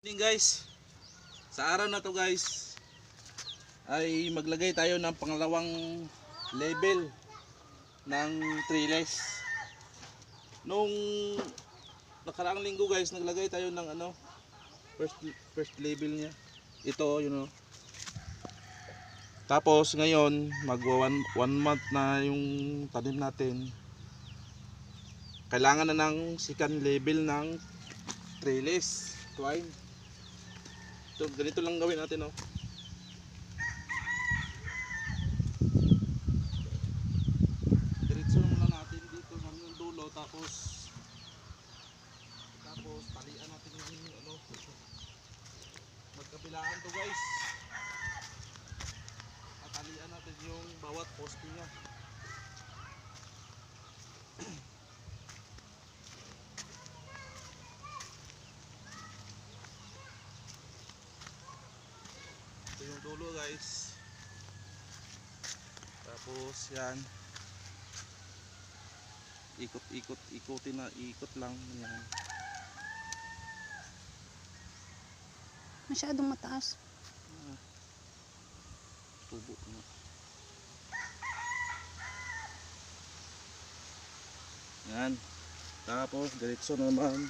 Guys, sa araw na to guys ay maglagay tayo ng pangalawang level ng trellis. Nung nakaraang linggo guys, naglagay tayo ng first level niya. Ito, you know. Tapos ngayon mag one month na yung tanim natin. Kailangan na ng second level ng trellis twine. So, ganito lang gawin natin, oh. Diretso lang natin dito hanggang dulo, tapos talian natin yung magkabilaan to guys. Talian natin yung bawat poste niya. Ito yung dulo guys. Tapos yan, ikot lang yan. Masyadong mataas. Tubo na. Yan. Tapos diretso naman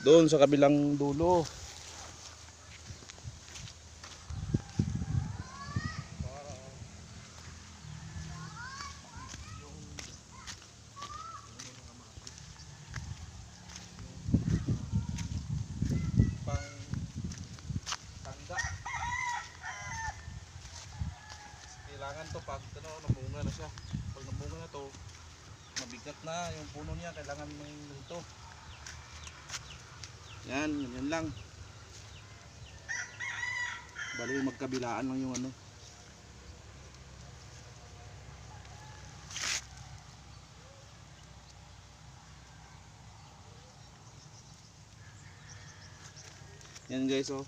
doon sa kabilang dulo. Kailangan to pag namunga na siya. Pag namunga na to, mabigat na yung puno niya, kailangan ng ito. Yan, ganyan lang. Bali magkabilaan lang yung ano. Yan guys, oh.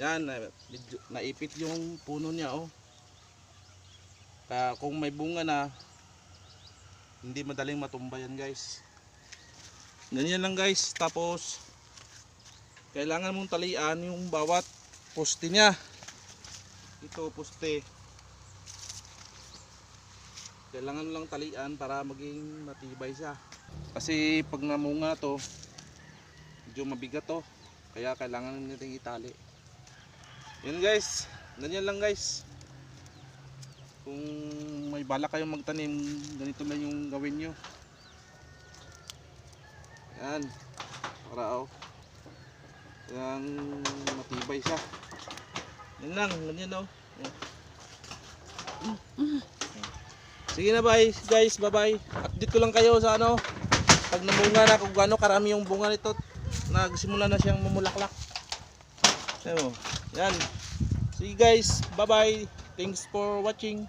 Yan, naipit yung puno niya, oh. Kaya kung may bunga na, hindi madaling matumba yan guys. Ganyan lang guys. Tapos kailangan mong talian yung bawat poste niya. Ito poste, kailangan lang talian para maging matibay siya. Kasi pag namunga to, medyo mabigat to, kaya kailangan natin itali. Yun guys, ganyan lang guys. Kung may balak kayong magtanim, ganito lang yung gawin nyo. Yan, para yan, matibay siya. Yan lang, ganyan, oh. Sige na bye guys, bye bye. Update ko lang kayo sa pag namunga na, kung gaano karami yung bunga nito. Nagsimula na siyang mamulaklak. Yan. See you guys. Bye bye. Thanks for watching.